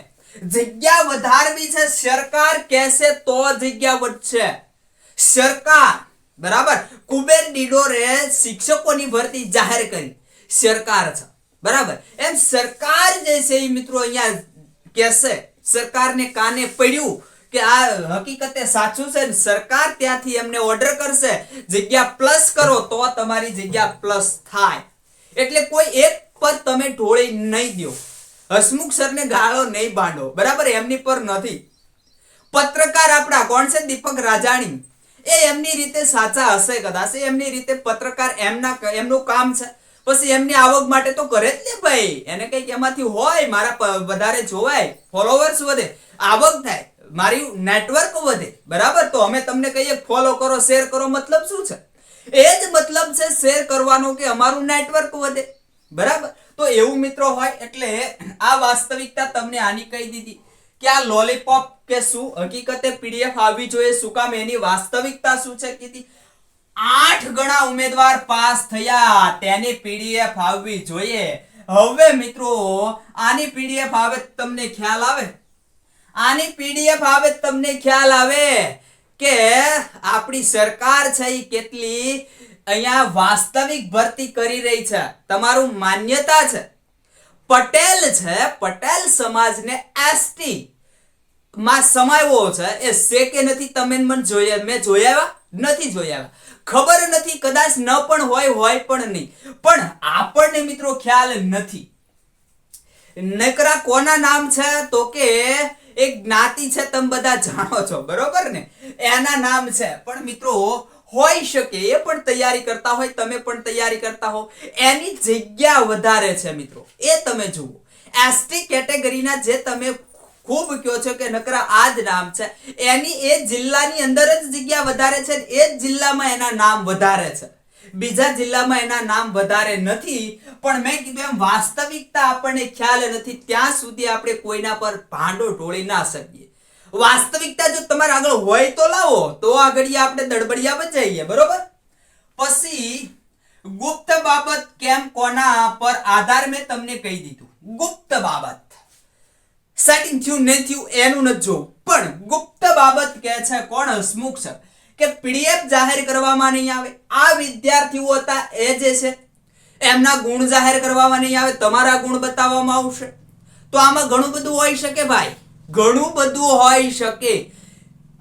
જગ્યા વધારવી છે, સરકાર કહેશે તો જગ્યા વધશે. સરકાર, બરાબર, કુબેર ડિડોરે શિક્ષકોની ભરતી જાહેર કરી, સરકાર છે, બરાબર. એમ સરકાર જે છે એ મિત્રો અહીંયા કહેશે, સરકારને કાને પડ્યું કે આ હકીકતે સાચું છે, સરકાર ત્યાંથી એમને ઓર્ડર કરશે જગ્યા પ્લસ કરો તો તમારી જગ્યા પ્લસ થાય. એટલે કોઈ એક પર તમે ઢોળી નહીં દો, હસમુખ સરને ગાળો નહીં બાંધો, બરાબર, એમની પર નથી. પત્રકાર આપણા કોણ છે, દીપક રાજાણી, એ એમની રીતે સાચા હશે કદાચ, એમની રીતે પત્રકાર એમનું કામ છે. પછી એમની આવક માટે તો કરે જ ને ભાઈ, એને કઈક એમાંથી હોય, મારા વધારે જોવાય, ફોલોવર્સ વધે, આવક થાય, મારી નેટવર્ક વધે, બરાબર. તો અમે તમને કહીએ ફોલો કરો, શેર કરો, મતલબ શું છે? એ જ મતલબ છે શેર કરવાનો કે અમારું નેટવર્ક વધે, બરાબર. તો એવું મિત્રો હોય. એટલે આ વાસ્તવિકતા તમને આની કહી દીધી કે આ લોલીપોપ કે શું હકીકતે પીડીએફ આવવી જોઈએ, શું કામ, એની વાસ્તવિકતા શું છે કીધી. 8 ગણા ઉમેદવાર પાસ થયા, તેની પીડીએફ આવવી જોઈએ. હવે મિત્રો આની પીડીએફ આવે તમને ખ્યાલ આવે, આની પીડીએફ આવે તમને ખ્યાલ આવે કે આપણી સરકાર છે એ કેટલી અહીંયા વાસ્તવિક ભરતી કરી રહી છે. તમારું માન્યતા છે પટેલ છે, પટેલ સમાજને એસટી માં સમાવ્યો છે, એ છે કે નથી તમે મને જોયા, મેં જોયા નથી, જોયા ખબર નથી, કદાચ ન પણ હોય પણ નહીં, પણ આપણને મિત્રો ખ્યાલ નથી. નકરા કોના નામ છે તો કે એક જ્ઞાતિ છે, તમે બધા જાણો છો, બરોબર ને, એના નામ છે. પણ મિત્રો હોઈ શકે એ પણ તૈયારી કરતા હોય, તમે પણ તૈયારી કરતા હો, એની જગ્યા વધારે છે મિત્રો, એ તમે જુઓ. એસટી કેટેગરીના જે તમે ખૂબ કહો છો કે નકરા આ જ નામ છે, એની એ જિલ્લાની અંદર જ જગ્યા વધારે છે, એ જ જિલ્લામાં એના નામ વધારે છે, બીજા જિલ્લામાં એના નામ વધારે નથી. પણ મેં કીધું એમ વાસ્તવિકતા આપણને ખ્યાલ નથી ત્યાં સુધી આપણે કોઈના પર ભાંડો ઢોળી ના શકીએ. વાસ્તવિકતા જો તમારે આગળ હોય તો લાવો, તો આગળ આપણે દડબડિયા બચાઈએ, બરોબર. પછી ગુપ્ત બાબત કેમ કોના પર આધાર મેં તમને કહી દીધું. ગુપ્ત બાબત સેટિંગ થયું નહીં થયું એનું નથી જોવું, પણ ગુપ્ત બાબત કે છે કોણ, હસમુખ સર, કે પીડીએફ જાહેર કરવામાં નહીં આવે. આ વિદ્યાર્થીઓ હતા એ જે છે એમના ગુણ જાહેર કરવામાં નહીં આવે, તમારા ગુણ બતાવવામાં આવશે. તો આમાં ઘણું બધું હોઈ શકે ભાઈ, ઘણું બધું હોઈ શકે.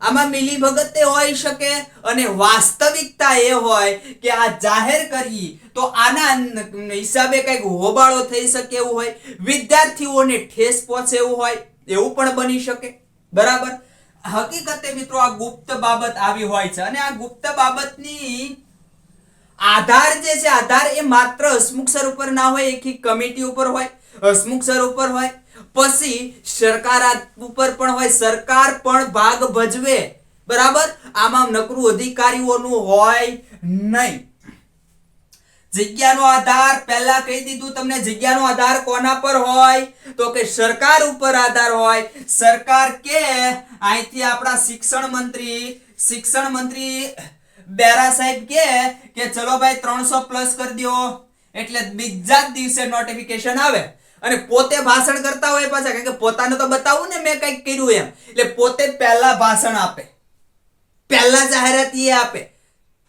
આમાં મિલીભગત હોઈ શકે અને વાસ્તવિકતા એ હોય કે આ જાહેર કરી તો આના હિસાબે કઈક હોબાળો થઈ શકે એવું હોય, વિદ્યાર્થીઓને ઠેસ પહોંચે એવું હોય, એવું પણ બની શકે, બરાબર. હકીકતે મિત્રો આ ગુપ્ત બાબત આવી હોય છે, અને આ ગુપ્ત બાબતની આધાર જે છે, આધાર એ માત્ર હસમુખ સર ઉપર ના હોય, એક કમિટી ઉપર હોય, હસમુખ સર ઉપર હોય, પછી સરકાર ઉપર પણ હોય, સરકાર પણ ભાગ ભજવે, બરાબર. આમાં નકરું અધિકારીઓનું હોય નહીં. જગ્યાનો આધાર પહેલા કહી દીધું તમને, જગ્યાનો આધાર કોના પર હોય તો કે સરકાર ઉપર આધાર હોય. સરકાર કે અહીંથી આપણા શિક્ષણ મંત્રી બેરા સાહેબ કે ચલો ભાઈ 300 પ્લસ કરી દો, એટલે બીજા જ દિવસે નોટિફિકેશન આવે અને પોતે ભાષણ કરતા હોય પાછા, કારણ કે પોતાને તો બતાવું ને મેં કંઈક કર્યું એમ, એટલે પોતે પહેલા ભાષણ આપે, પહેલા જાહેરાત એ આપે,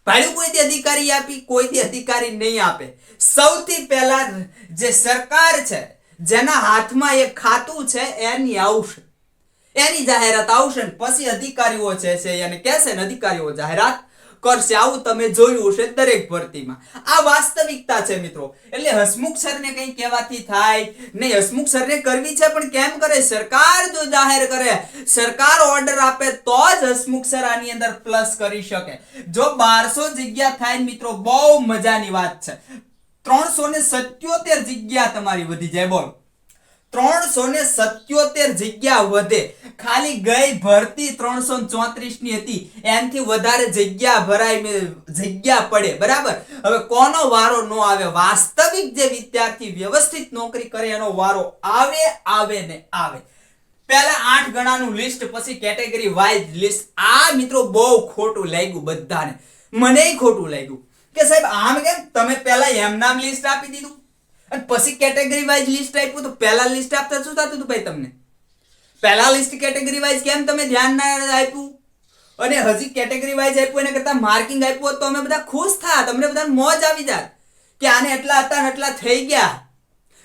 ભાડું કોઈ દી અધિકારી આપી? કોઈ દી અધિકારી નહીં આપે. સૌથી પહેલા જે સરકાર છે, જેના હાથમાં એક ખાતું છે, એની આવશે, એની જાહેરાત આવશે ને પછી અધિકારીઓ છે એને કહેશે ને અધિકારીઓ જાહેરાત કરશે. આવું તમે જોયું હશે દરેક ભરતીમાં. આ વાસ્તવિકતા છે મિત્રો. એટલે હસમુખ સરને કઈ કહેવાથી થાય નહીં. હસમુખ સરને કરવી છે પણ કેમ કરે? સરકાર જો જાહેર કરે, સરકાર ઓર્ડર આપે તો જ હસમુખ સર આની અંદર પ્લસ કરી શકે. જો 1200 જગ્યા થાય મિત્રો, બહુ મજાની વાત છે. 377 જગ્યા તમારી વધી જાય. બોલો, 377 જગ્યા વધે. ખાલી ગઈ ભરતી 334 ની હતી, એનાથી વધારે જગ્યા ભરાય, જગ્યા પડે. બરાબર. હવે કોનો વારો નો આવે? વાસ્તવિક જે વિદ્યાર્થી વ્યવસ્થિત નોકરી કરે એનો વારો આવે ને આવે. પહેલા 8 ગણાનું લિસ્ટ, પછી કેટેગરી વાઇઝ લિસ્ટ. આ મિત્રો બહુ ખોટું લાગ્યું બધાને. મનેય ખોટું લાગ્યું કે સાહેબ આમ કેમ? તમે પહેલા એમ નામ લિસ્ટ આપી દીધું અને પછી કેટેગરી વાઇઝ લિસ્ટ આપ્યું. તો પહેલા લિસ્ટ આપતા શું થતું હતું ભાઈ તમને? પહેલા લિસ્ટ કેટેગરી વાઇઝ કેમ તમે ધ્યાન ના આપ્યું? અને હજી કેટેગરી વાઇઝ આપ્યું એના કરતા માર્કિંગ આપ્યું તો અમે બધા ખુશ થાત, તમને બધા મોજ આવી જાત કે આને એટલા હતા ને એટલા થઈ ગયા.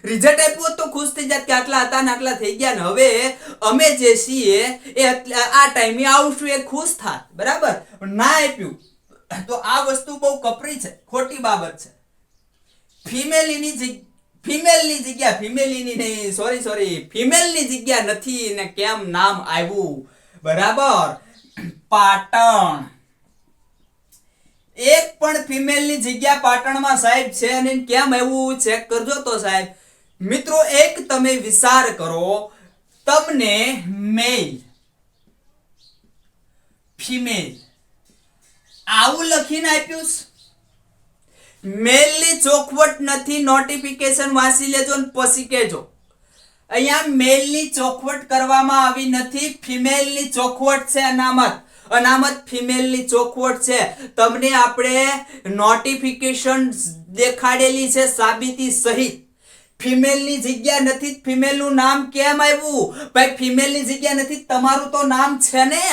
રિઝલ્ટ આપ્યું તો ખુશ થઈ જાત કે આટલા હતા ને આટલા થઈ ગયા. ને હવે અમે જે છીએ એ આ ટાઈમે આવશું એ ખુશ થાત. બરાબર. ના આપ્યું તો આ વસ્તુ બહુ કપરી છે, ખોટી બાબત છે. ફિમેલની જગ્યા નથી ને કેમ નામ આવ્યું? બરાબર. પાટણ, એક પણ ફિમેલની જગ્યા પાટણમાં સાહેબ છે અને કેમ આવ્યું? ચેક કરજો તો સાહેબ. મિત્રો એક તમે વિચાર કરો, તમને મેલ ફિમેલ આવું લખીને આપ્યું. મેલની ચોખવટ નથી. નોટિફિકેશન વાંચી લેજો ને પછી કહેજો. અહીંયા મેલની ચોખવટ કરવામાં આવી નથી, ફિમેલની ચોખવટ છે. અનામત ફિમેલની ચોખવટ છે. તમને આપણે નોટિફિકેશન દેખાડેલી છે સાબિતી સહિત. ફિમેલની જગ્યા નથી. ફિમેલનું નામ કેમ આવ્યું? ભાઈ ફિમેલની જગ્યા નથી, તમારું તો નામ છે ને,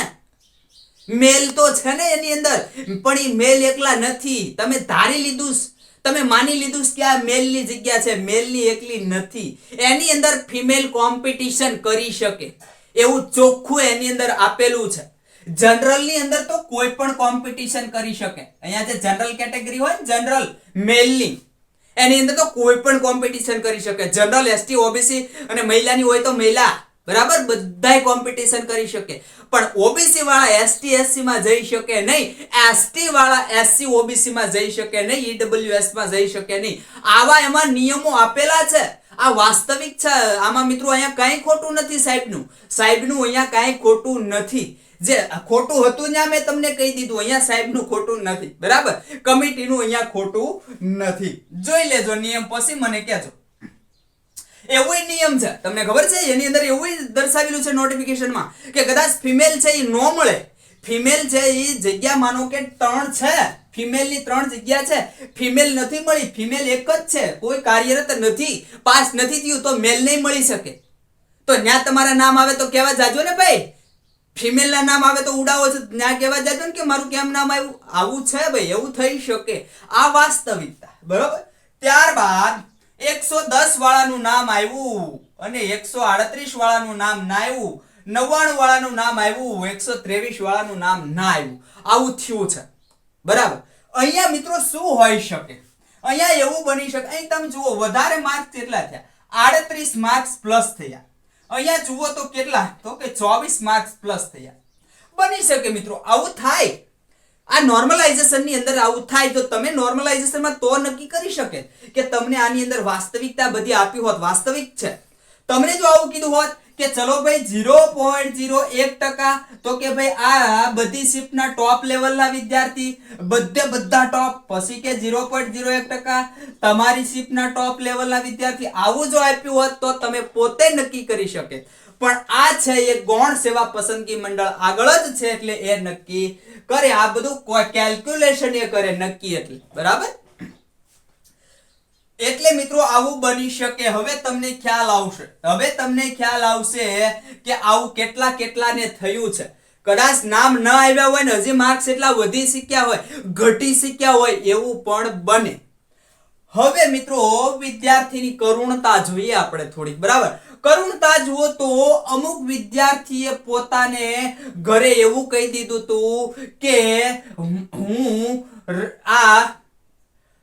મેલ તો છે ને એની અંદર. પણ એ મેલ એકલા નથી. તમે ધારી લીધું, તમે માની લીધું કે આ મેલની જગ્યા છે. મેલની એકલી નથી, એની અંદર ફિમેલ કોમ્પિટિશન કરી શકે એવું ચોખ્ખું એની અંદર આપેલું છે. જનરલ ની અંદર તો કોઈ પણ કોમ્પિટિશન કરી શકે. અહીંયા જે જનરલ કેટેગરી હોય ને, જનરલ મેલની, એની અંદર તો કોઈ પણ કોમ્પિટિશન કરી શકે. જનરલ, એસટી, ઓબીસી અને મહિલાની હોય તો મહિલા, બરાબર, બધાય કોમ્પિટિશન કરી શકે. પણ ઓબીસી વાળા એસટી એસસી માં જઈ શકે નહીં, એસટી વાળા એસસી ઓબીસી માં જઈ શકે નહીં, ઈડબ્લ્યુએસ માં જઈ શકે નહીં. આવા એમાં નિયમો આપેલા છે. આ વાસ્તવિક છે. આમાં મિત્રો અહીંયા કાંઈ ખોટું નથી. સાહેબનું અહીંયા કાંઈ ખોટું નથી. જે ખોટું હતું ત્યાં મેં તમને કહી દીધું. અહીંયા સાહેબનું ખોટું નથી. બરાબર. કમિટીનું અહીંયા ખોટું નથી. જોઈ લેજો નિયમ, પછી મને કહેજો. એવો નિયમ છે, તમને ખબર છે? એની અંદર એવું દર્શાવેલું છે નોટિફિકેશનમાં કે કદાચ ફિમેલ છે એ નો મળે. ફિમેલ છે એ જગ્યા માનો કે 3 છે, ફિમેલની 3 જગ્યા છે, ફિમેલ નથી મળી, ફિમેલ એક જ છે, કોઈ કાર્યરત નથી, પાસ નથી થયું, તો મેલ નહીં મળી શકે. તો ત્યાં તમારા નામ આવે તો કહેવા જાજો ને ભાઈ. ફિમેલ ના નામ આવે તો ઉડાવો છો, ત્યાં કહેવા જાજો ને કે મારું કેમ નામ આવ્યું. આવું છે ભાઈ, એવું થઈ શકે. આ વાસ્તવિકતા. બરોબર. ત્યારબાદ 110 વાળાનું નામ આવ્યું અને 138 વાળાનું નામ ના આવ્યું, 99 વાળાનું નામ આવ્યું, 123 વાળાનું નામ ના આવ્યું. આવું થયું છે. બરાબર. અહીંયા મિત્રો શું હોઈ શકે? અહીંયા એવું બની શકે, અહીં તમે જુઓ વધારે માર્ક્સ કેટલા થયા? 38 માર્ક્સ પ્લસ થયા. અહીંયા જુઓ તો કેટલા? તો કે 24 માર્ક્સ પ્લસ થયા. બની શકે મિત્રો, આવું થાય. આ નોર્મલાઇઝેશન ની અંદર આવું થાય. તો તમે નોર્મલાઇઝેશન માં તો નક્કી કરી શકે કે તમને આની અંદર વાસ્તવિકતા બધી આપી હોત, વાસ્તવિક છે. તમને જો આવું કીધું હોત કે ચલો ભાઈ 0.01%, તો કે ભાઈ આ બધી શિફ્ટના ટોપ લેવલના વિદ્યાર્થી, બધા ટોપ, પછી કે 0.01% તમારી શિફ્ટના ટોપ લેવલના વિદ્યાર્થી, આવું જો આપ્યું હોત તો તમે પોતે નક્કી કરી શકે. પણ આ છે એ ગૌણ સેવા પસંદગી મંડળ આગળ જ છે, એટલે એ નક્કી કરે. આ બધું કોઈ કેલ્ક્યુલેશન એ કરે નક્કી. એટલે બરાબર. એટલે મિત્રો આવું બની શકે. હવે તમને ખ્યાલ આવશે કે આવું કેટલાને થયું છે. કદાચ નામ ન આવ્યા હોય ને હજી માર્ક્સ એટલા વધી શક્યા હોય, ઘટી શક્યા હોય એવું પણ બને. હવે મિત્રો વિદ્યાર્થીની કરુણતા જોઈએ આપણે થોડીક, બરાબર. કરુણતા જુઓ તો અમુક વિદ્યાર્થીએ પોતાને ઘરે એવું કહી દીધું હતું કે હું આ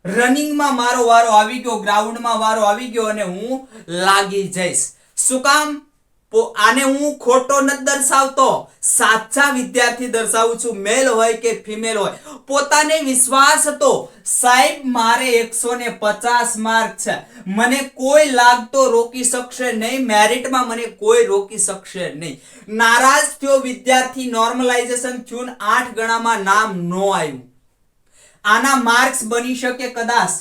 રનિંગમાં મારો વારો આવી ગયો, ગ્રાઉન્ડમાં વારો આવી ગયો અને હું લાગી જઈશ. શું કામ? આને હું ખોટો નથી દર્શાવતો, સાચા વિદ્યાર્થી દર્શાવું છું, મેલ હોય કે ફિમેલ હોય. પોતાને વિશ્વાસ હતો સાહેબ મારે 150 માર્ક છે, મને કોઈ લાગતો રોકી શકશે નહીં, મેરિટમાં મને કોઈ રોકી શકશે નહીં. નારાજ થયો વિદ્યાર્થી, નોર્મલાઇઝેશન થયું, 8 ગણામાં નામ નો આવ્યું. આના માર્ક્સ બની શકે કદાચ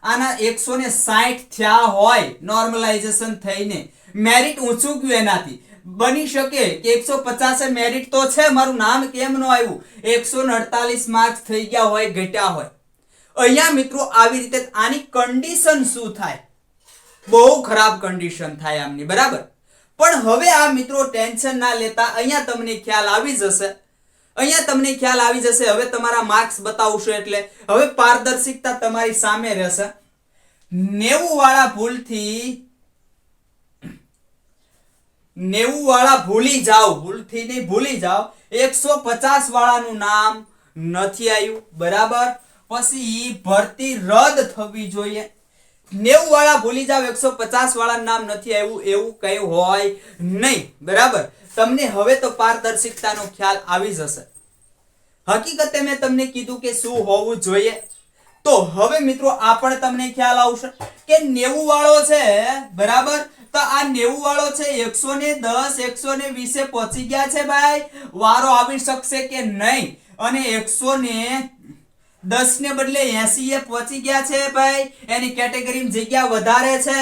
આના 160 થયા હોય નોર્મલાઇઝેશન થઈને, મેરિટ ઊંચું ગયું, એનાથી બની શકે કે 150 મેરિટ તો છે, મારું નામ કેમ ન આવ્યું, 148 માર્ક્સ થઈ ગયા હોય, ઘટ્યા હોય. અહીંયા મિત્રો આવી રીતે આની કન્ડિશન શું થાય? બહુ ખરાબ કન્ડિશન થાય આમની, બરાબર. પણ હવે આ મિત્રો ટેન્શન ના લેતા, અહીંયા તમને ખ્યાલ આવી જશે. હવે તમારા માર્ક્સ બતાવશો એટલે હવે પારદર્શિકતા તમારી સામે રહેશે. 90 વાળા ભૂલી જાઓ, 150 વાળાનું નામ નથી આવ્યું, બરાબર. પછી ભરતી રદ થવી જોઈએ. 90 વાળા ભૂલી જાવ, 150 વાળા નામ નથી આવ્યું એવું કઈ હોય નહીં, બરાબર. તમને હવે તો પારદર્શિકતાનો ખ્યાલ આવી જશે. હકીકતે મેં તમને કીધું કે શું હોવું જોઈએ, તો હવે મિત્રો આ પણ તમને ખ્યાલ આવશે કે 90 વાળો છે, બરાબર. તો આ 90 વાળો છે, 110 120 પહોંચી ગયા છે ભાઈ, વારો આવી શકશે કે નહીં? અને 110 ને બદલે 80 પહોંચી ગયા છે ભાઈ, એની કેટેગરીમાં જગ્યા વધારે છે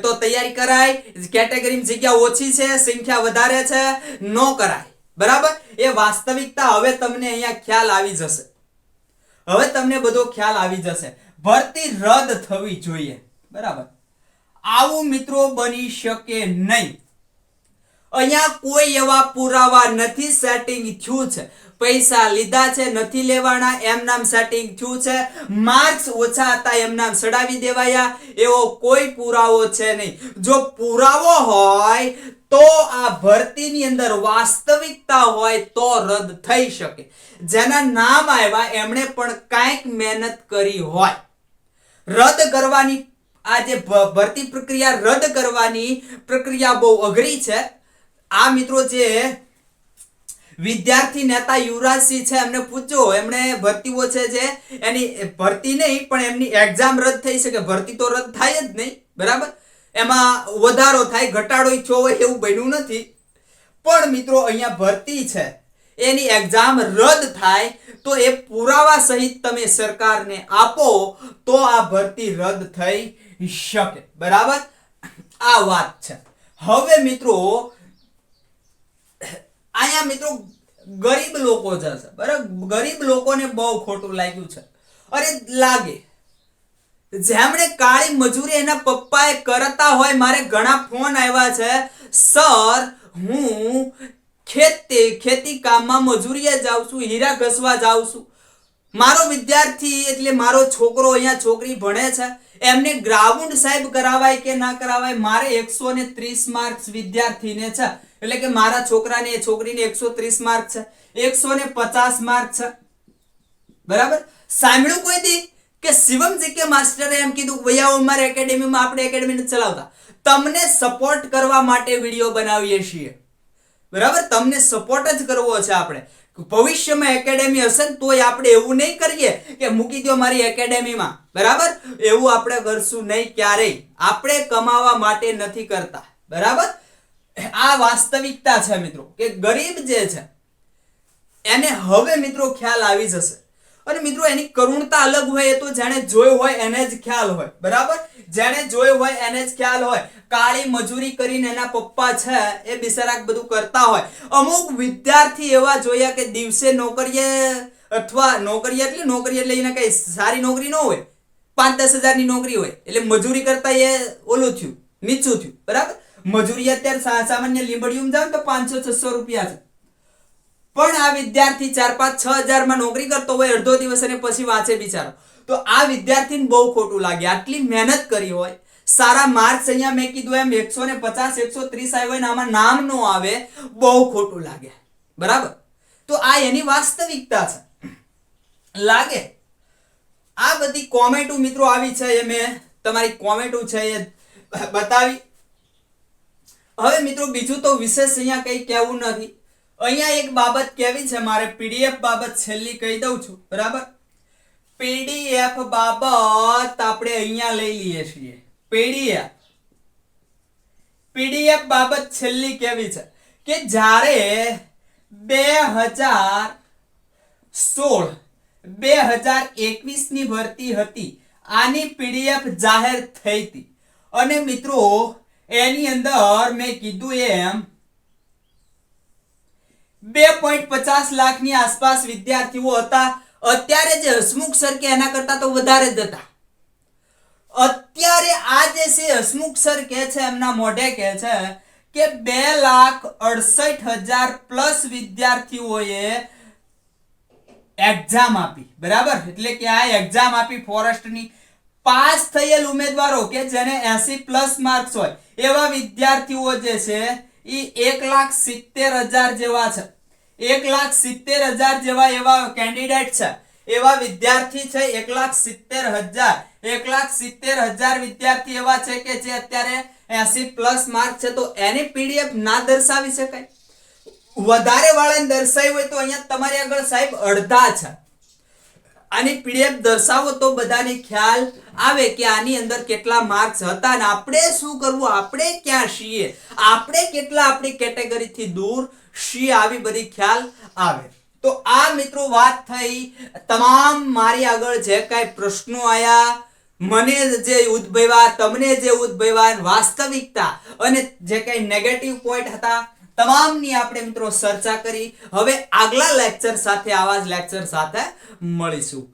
તો તૈયારી કરાય, કેટેગરીમાં જગ્યા ઓછી છે, સંખ્યા વધારે છે, નો કરાય, બરાબર. એ વાસ્તવિકતા હવે તમને અહીંયા ખ્યાલ આવી જશે. બધો ખ્યાલ આવી જશે. ભરતી રદ થવી જોઈએ, બરાબર. આવું મિત્રો બની શકે નહીં. અહીંયા કોઈ એવા પુરાવા નથી, સેટિંગ થયું છે, પૈસા લીધા છે, નથી લેવાના, એમ નામ સેટિંગ થયું છે, માર્ક્સ ઓછા હતા એમ નામ સડાવી દેવાયા, એવો કોઈ પુરાવો છે નહીં. જો પુરાવો હોય તો આ ભરતીની અંદર વાસ્તવિકતા હોય તો રદ થઈ શકે. જેના નામ આવ્યા એમણે પણ કાંઈક મહેનત કરી હોય. રદ કરવાની આ જે ભરતી પ્રક્રિયા, રદ કરવાની પ્રક્રિયા બહુ અઘરી છે. આ મિત્રો જે વિદ્યાર્થી નેતા યુવરાજસિંહ છે એમને પૂછજો, એમણે ભરતીઓ છે જે એની ભરતી નહીં પણ એમની એક્ઝામ રદ થઈ શકે, ભરતી તો રદ થાય જ નહીં, બરાબર. એમાં વધારો થાય, ઘટાડો થયો હોય એવું બન્યું નથી. પણ મિત્રો અહીંયા ભરતી છે એની એક્ઝામ રદ થાય તો એ પુરાવા સહિત તમે સરકારને આપો તો આ ભરતી રદ થઈ શકે, બરાબર. આ વાત છે. હવે મિત્રો અહીંયા મિત્રો ગરીબ લોકો જશે, બરાબર. ગરીબ લોકોને બહુ ખોટું લાગ્યું છે. અરે લાગે, જેમણે કાળી મજૂરી એના પપ્પાએ કરતા હોય, મારે ઘણા ફોન આવ્યા છે, સર હું ખેતી કામમાં મજૂરીએ જાઉં છું, હીરા ઘસવા જાઉં છું, મારો વિદ્યાર્થી એટલે મારો છોકરો અહીંયા છોકરી ભણે છે, એમને ગ્રાઉન્ડ સાહેબ કરાવાય કે ના કરાવાય, મારે 130 માર્ક્સ વિદ્યાર્થીને છે, એટલે કે મારા છોકરાને છોકરીને 130 માર્ક છે, 150 માર્ક છે, બરાબર. સાંભળ્યું કોઈ દી કે શિવમ જીકે માસ્ટરે એમ કીધું ભૈયા અમારી એકેડેમીમાં, આપણે એકેડેમી નથી ચલાવતા, તમને સપોર્ટ કરવા માટે વિડીયો બનાવીએ છીએ, બરાબર. તમને સપોર્ટ જ કરવો છે આપણે. ભવિષ્યમાં એકેડેમી હશે ને તોય આપણે એવું નહીં કરીએ કે મૂકી દો મારી એકેડેમીમાં, બરાબર. એવું આપણે કરશું નહીં ક્યારેય. આપણે કમાવા માટે નથી કરતા, બરાબર. આ વાસ્તવિકતા છે મિત્રો કે ગરીબ જે છે એને હવે મિત્રો ખ્યાલ આવી જશે. અને મિત્રો એની કરુણતા અલગ હોય, એ તો જેણે જોયું હોય એને જ ખ્યાલ હોય, બરાબર. જેણે જોયું હોય એને જ ખ્યાલ હોય. કાળી મજૂરી કરીને એના પપ્પા છે એ બિચારા બધું કરતા હોય. અમુક વિદ્યાર્થી એવા જોયા કે દિવસે નોકરીએ, અથવા નોકરી એટલે એને કઈ સારી નોકરી ન હોય, 5-10 હજારની નોકરી હોય, એટલે મજૂરી કરતા એ ઓલું થયું, નીચું થયું, બરાબર. મજૂરી અત્યારે સામાન્ય લીંબડીયું જાવ તો 500-600 રૂપિયા છે, પણ આ વિદ્યાર્થી 4-5-6 હજારમાં નોકરી કરતો હોય, અડધો દિવસ અને પછી વાંચે બિચારો, તો આ વિદ્યાર્થીને બહુ ખોટું લાગે. આટલી મહેનત કરી હોય, સારા માર્ક્સ અહીંયા મેં કીધું એમ 150 130 આવ્યો ને આમાં નામ નો આવે, બહુ ખોટું લાગે. બરાબર? તો આ એની વાસ્તવિકતા છે. લાગે આ બધી કોમેન્ટો મિત્રો આવી છે, એ મેં તમારી કોમેન્ટો છે એ બતાવી. હવે મિત્રો બીજું તો વિશેષ અહીંયા કંઈ કહેવું નથી. અહીંયા એક બાબત કહેવી છે મારે, પીડીએફ બાબત છેલ્લી કહી દઉં છું. બરાબર? પીડીએફ બાબત આપણે અહીંયા લઈ લઈએ છીએ. પીડીએફ બાબત છેલ્લી કેવી છે કે જ્યારે 2016-2021 ની ભરતી હતી, આની પીડીએફ જાહેર થઈ હતી અને મિત્રો એની અંદર મેં કીધું એમ 2.50 લાખની આસપાસ વિદ્યાર્થીઓ હતા. અત્યારે જે હસમુખ સર કે એના કરતા તો વધારે જ હતા. અત્યારે આ જે છે હસમુખ સર કહે છે, એમના મોઢે કહે છે કે 2,68,000 પ્લસ વિદ્યાર્થીઓએ એક્ઝામ આપી. બરાબર? એટલે કે આ એક્ઝામ આપી ફોરેસ્ટની. પાસ થયેલ ઉમેદવારો કે જેને 80 પ્લસ માર્ક્સ હોય એવા વિદ્યાર્થીઓ જે છે એ 1,70,000 જેવા છે. 1,70,000 જેવા એવા કેન્ડિડેટ છે, એવા વિદ્યાર્થી છે. 1,70,000 વિદ્યાર્થી એવા છે કે જે અત્યારે 80 પ્લસ માર્ક છે, તો એની પીડીએફ ના દર્શાવી શકાય? વધારે વાળાને દર્શાવી હોય તો અહીંયા તમારી આગળ સાહેબ અડધા છે. આની પીડીએફ દર્શાવો તો બધાને ખ્યાલ આવે કે આની અંદર કેટલા માર્ક્સ હતા ને આપણે શું કરવું, આપણે ક્યાં છીએ, આપણે કેટલા આપણી કેટેગરીથી દૂર છીએ, આવી બધી ખ્યાલ આવે. તો આ મિત્રો વાત થઈ તમામ મારી આગળ જે કાંઈ પ્રશ્નો આયા, મને જે ઉદ્ભવ્યા, તમને જે ઉદ્ભવ્યા, વાસ્તવિકતા અને જે કાંઈ નેગેટિવ પોઈન્ટ હતા, તમામની આપણે મિત્રો ચર્ચા કરી. હવે આગલા લેક્ચર સાથે, આવા જ લેક્ચર સાથે મળીશું.